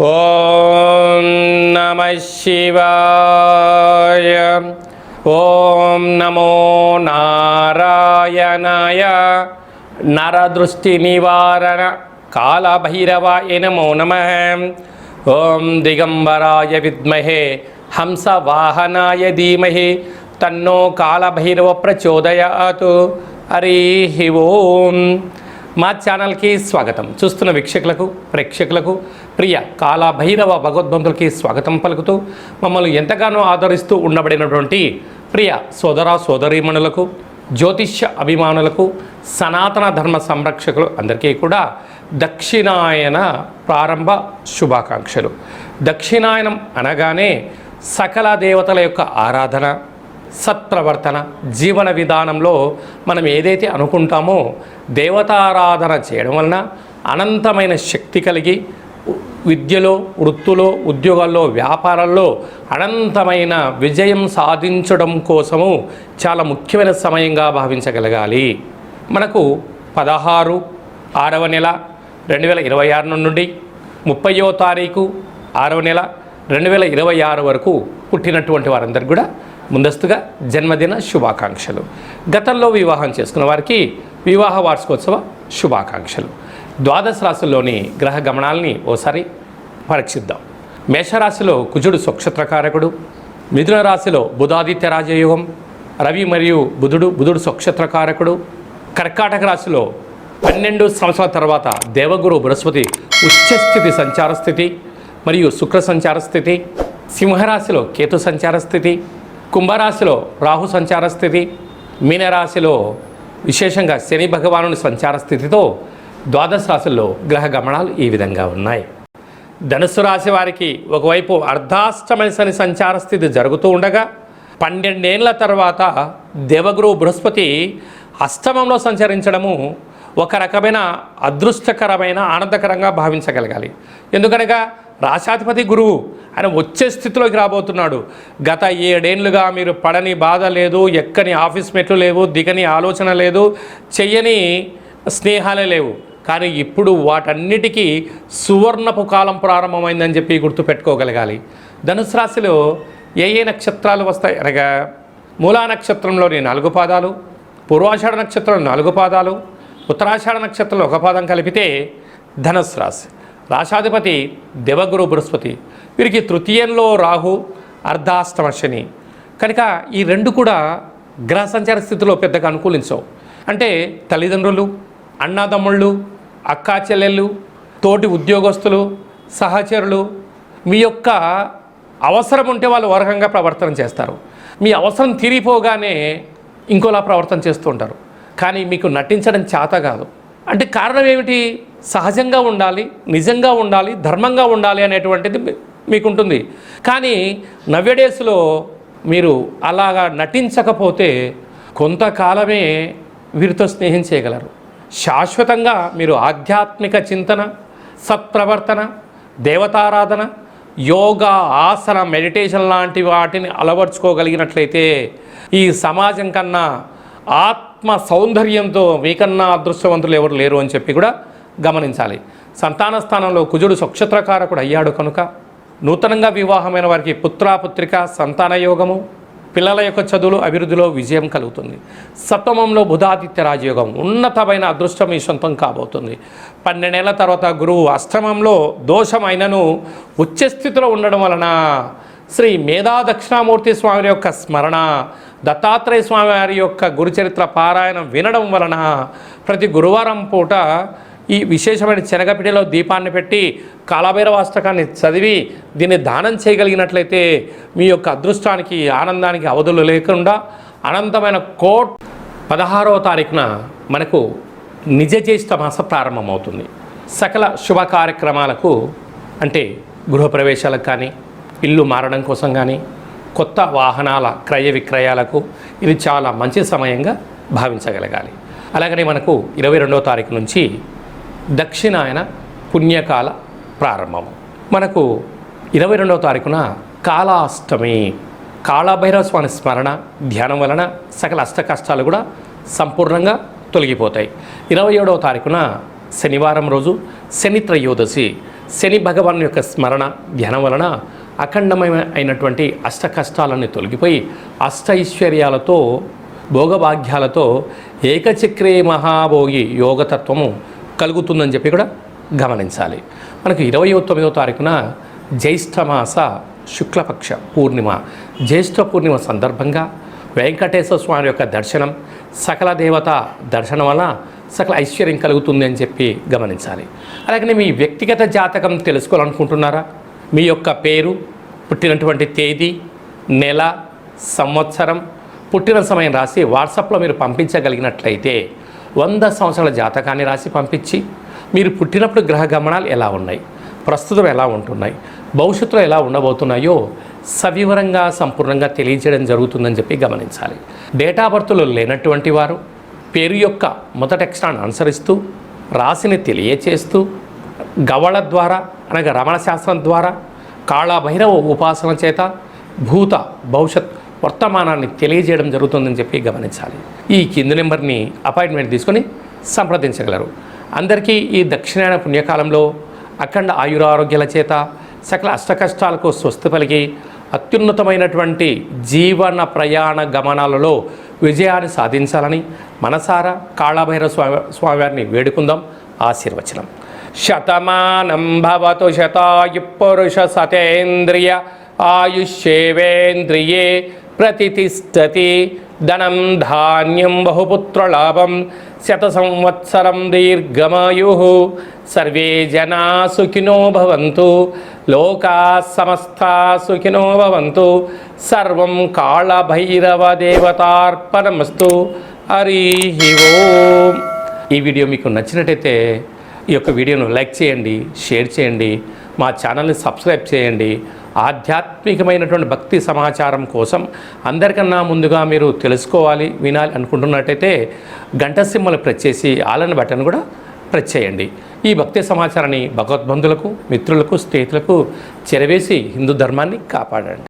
ఓం నమః శివాయ. ఓం నమో నారాయణాయ. నరదృష్టి నివారణ కాళభైరవాయ నమో నమః. ఓం దిగంబరాయ విద్మహే హంసవాహనాయ ధీమహి తన్నో కాళభైరవ ప్రచోదయాత్. హరి ఓం. మా ఛానల్కి స్వాగతం. చూస్తున్న వీక్షకులకు ప్రేక్షకులకు ప్రియ కాళభైరవ భగవద్బంధులకి స్వాగతం పలుకుతూ మమ్మల్ని ఎంతగానో ఆదరిస్తూ ఉండబడినటువంటి ప్రియ సోదర సోదరీమణులకు, జ్యోతిష్య అభిమానులకు, సనాతన ధర్మ సంరక్షకులు అందరికీ కూడా దక్షిణాయన ప్రారంభ శుభాకాంక్షలు. దక్షిణాయనం అనగానే సకల దేవతల యొక్క ఆరాధన, సత్ప్రవర్తన, జీవన విధానంలో మనం ఏదైతే అనుకుంటామో దేవతారాధన చేయడం వలన అనంతమైన శక్తి కలిగి విద్యలో, వృత్తులో, ఉద్యోగాల్లో, వ్యాపారాల్లో అనంతమైన విజయం సాధించడం కోసము చాలా ముఖ్యమైన సమయంగా భావించగలగాలి. మనకు 16/6వ నెల 2026 నుండి 30వ తారీఖు 6వ నెల 2026 వరకు పుట్టినటువంటి వారందరికీ కూడా ముందస్తుగా జన్మదిన శుభాకాంక్షలు. గతంలో వివాహం చేసుకున్న వారికి వివాహ వార్షికోత్సవ శుభాకాంక్షలు. ద్వాదశ రాశుల్లోని గ్రహ గమనాల్ని ఓసారి పరీక్షిద్దాం. మేషరాశిలో కుజుడు స్వక్షత్రకారకుడు, మిథున రాశిలో బుధాదిత్య రాజయోగం, రవి మరియు బుధుడు స్వక్షత్రకారకుడు, కర్కాటక రాశిలో 12 సంవత్సరాల తర్వాత దేవగురు బృహస్పతి ఉచ్చస్థితి సంచార స్థితి మరియు శుక్ర సంచార స్థితి, సింహరాశిలో కేతు సంచార స్థితి, కుంభరాశిలో రాహు సంచార స్థితి, మీనరాశిలో విశేషంగా శని భగవానుని సంచార స్థితితో ద్వాదశ రాశుల్లో గ్రహ గమనాలు ఈ విధంగా ఉన్నాయి. ధనుస్సు రాశి వారికి ఒకవైపు అర్ధాష్టమ శని సంచార స్థితి జరుగుతూ ఉండగా 12 ఏళ్ల తర్వాత దేవగురు బృహస్పతి అష్టమంలో సంచరించడము ఒక రకమైన అదృష్టకరమైన ఆనందకరంగా భావించగలగాలి. ఎందుకనగా రాశాధిపతి గురువు ఆయన వచ్చే స్థితిలోకి రాబోతున్నాడు. గత 7 ఏళ్లుగా మీరు పడని బాధ లేదు, ఎక్కని ఆఫీస్ మెట్లు లేవు, దిగని ఆలోచన లేదు, చెయ్యని స్నేహాలే లేవు. కానీ ఇప్పుడు వాటన్నిటికీ సువర్ణపు కాలం ప్రారంభమైందని చెప్పి గుర్తుపెట్టుకోగలగాలి. ధనుసు రాశిలో ఏ నక్షత్రాలు వస్తాయి అనగా మూలా నక్షత్రంలోని 4 పాదాలు, పూర్వాషాఢ నక్షత్రంలో 4 పాదాలు, ఉత్తరాషాఢ నక్షత్రంలో 1 పాదం కలిపితే ధనుసు రాశి. రాశాధిపతి దేవగురు బృహస్పతి, వీరికి తృతీయంలో రాహు, అర్ధాష్టమ శని. కనుక ఈ 2 కూడా గ్రహ సంచార స్థితిలో పెద్దగా అనుకూలించవు. అంటే తల్లిదండ్రులు, అన్నాదమ్ముళ్ళు, అక్కా చెల్లెళ్ళు, తోటి ఉద్యోగస్తులు, సహచరులు మీ యొక్క అవసరం ఉంటే వాళ్ళు వరకంగా ప్రవర్తన చేస్తారు. మీ అవసరం తీరిపోగానే ఇంకోలా ప్రవర్తన చేస్తూ ఉంటారు. కానీ మీకు నటించడం చేత కాదు. అంటే కారణం ఏమిటి? సహజంగా ఉండాలి, నిజంగా ఉండాలి, ధర్మంగా ఉండాలి అనేటువంటిది మీకుంటుంది. కానీ నవ్యడేస్లో మీరు అలాగా నటించకపోతే కొంతకాలమే వీరితో స్నేహం చేయగలరు. శాశ్వతంగా మీరు ఆధ్యాత్మిక చింతన, సత్ప్రవర్తన, దేవతారాధన, యోగా, ఆసన, మెడిటేషన్ లాంటి వాటిని అలవర్చుకోగలిగినట్లయితే ఈ సమాజం కన్నా ఆత్మ సౌందర్యంతో మీకన్నా అదృష్టవంతులు ఎవరు లేరు అని చెప్పి కూడా గమనించాలి. సంతాన స్థానంలో కుజుడు స్వక్షత్రకారకుడు అయ్యాడు కనుక నూతనంగా వివాహమైన వారికి పుత్రాపుత్రిక సంతాన యోగము, పిల్లల యొక్క చదువులు అభివృద్ధిలో విజయం కలుగుతుంది. సప్తమంలో బుధాదిత్య రాజయోగం, ఉన్నతమైన అదృష్టం మీ సొంతం కాబోతుంది. 12 ఏళ్ల తర్వాత గురువు అష్టమంలో దోషమైనను ఉచ్చస్థితిలో ఉండడం వలన శ్రీ మేధా దక్షిణామూర్తి స్వామి యొక్క స్మరణ, దత్తాత్రేయ స్వామి వారి యొక్క గురుచరిత్ర పారాయణం వినడం వలన ప్రతి గురువారం పూట ఈ విశేషమైన శనగపిడిలో దీపాన్ని పెట్టి కాళభైరవాష్టకాన్ని చదివి దీన్ని దానం చేయగలిగినట్లయితే మీ యొక్క అదృష్టానికి, ఆనందానికి అవధులు లేకుండా అనంతమైన 16వ తారీఖున మనకు నిజ జ్యేష్ఠ మాస ప్రారంభమవుతుంది. సకల శుభ కార్యక్రమాలకు అంటే గృహప్రవేశాలకు కానీ, ఇల్లు మారడం కోసం కానీ, కొత్త వాహనాల క్రయ విక్రయాలకు ఇది చాలా మంచి సమయంగా భావించగలగాలి. అలాగనే మనకు 22వ తారీఖు నుంచి దక్షిణాయన పుణ్యకాల ప్రారంభము. మనకు 22వ తారీఖున కాళాష్టమి, కాళభైరవ స్వామి స్మరణ ధ్యానం వలన సకల అష్ట కష్టాలు కూడా సంపూర్ణంగా తొలగిపోతాయి. 27వ తారీఖున శనివారం రోజు శని త్రయోదశి, శని భగవాన్ యొక్క స్మరణ ధ్యానం వలన అఖండమైనటువంటి అష్ట కష్టాలన్నీ తొలగిపోయి అష్టైశ్వర్యాలతో భోగభాగ్యాలతో ఏకచక్రే మహాభోగి యోగతత్వము కలుగుతుందని చెప్పి కూడా గమనించాలి. మనకు 29వ తారీఖున జ్యేష్ఠమాస శుక్లపక్ష పూర్ణిమ, జ్యేష్ఠ పూర్ణిమ సందర్భంగా వెంకటేశ్వర స్వామి యొక్క దర్శనం, సకల దేవత దర్శనం వల్ల సకల ఐశ్వర్యం కలుగుతుంది అని చెప్పి గమనించాలి. అలాగే మీ వ్యక్తిగత జాతకం తెలుసుకోవాలనుకుంటున్నారా? మీ యొక్క పేరు, పుట్టినటువంటి తేదీ, నెల, సంవత్సరం, పుట్టిన సమయం రాసి వాట్సాప్లో మీరు పంపించగలిగినట్లయితే 100 సంవత్సరాల జాతకాన్ని రాసి పంపించి మీరు పుట్టినప్పుడు గ్రహ గమనాలు ఎలా ఉన్నాయి, ప్రస్తుతం ఎలా ఉంటున్నాయి, భవిష్యత్తులో ఎలా ఉండబోతున్నాయో సవివరంగా సంపూర్ణంగా తెలియజేయడం జరుగుతుందని చెప్పి గమనించాలి. డేటా బర్త్లో లేనటువంటి వారు పేరు యొక్క మొదటి అక్షరాన్ని అనుసరిస్తూ రాశిని తెలియచేస్తూ గవళ ద్వారా అనగా రమణ శాస్త్రం ద్వారా కాళభైరవ ఉపాసన చేత భూత భవిష్యత్ వర్తమానాన్ని తెలియజేయడం జరుగుతుందని చెప్పి గమనించాలి. ఈ కింది నెంబర్ని అపాయింట్మెంట్ తీసుకొని సంప్రదించగలరు. అందరికీ ఈ దక్షిణాయన పుణ్యకాలంలో అఖండ ఆయురారోగ్యాల చేత సకల అష్టకష్టాలకు స్వస్తి పలికి అత్యున్నతమైనటువంటి జీవన ప్రయాణ గమనాలలో విజయాన్ని సాధించాలని మనసారా కాళభైరవ స్వామివారిని వేడుకుందాం. ఆశీర్వచనం. శతమానం భవతు శతాయు పురుష సతేంద్రియ ఆయుష్యేవేంద్రియే ప్రతిష్టతి. ధనం ధాన్యం బహుపుత్రలాభం శత సంవత్సరం దీర్ఘమాయు. సర్వే జనా సుఖినో భవంతు. లోకా సమస్తా సుఖినో భవంతు. సర్వం కాళభైరవ దేవతార్పణమస్తు. హరి ఓం. ఈ వీడియో మీకు నచ్చినట్టయితే ఈ యొక్క వీడియోను లైక్ చేయండి, షేర్ చేయండి, మా ఛానల్ని సబ్స్క్రైబ్ చేయండి. ఆధ్యాత్మికమైనటువంటి భక్తి సమాచారం కోసం అందరికన్నా ముందుగా మీరు తెలుసుకోవాలి, వినాలి అనుకుంటున్నట్టయితే గంట సింబల్ ప్రెస్ చేసి ఆల్ బటన్ కూడా ప్రెస్ చేయండి. ఈ భక్తి సమాచారాన్ని భగవద్బంధులకు, మిత్రులకు, స్నేహితులకు చేరవేసి హిందూ ధర్మాన్ని కాపాడండి.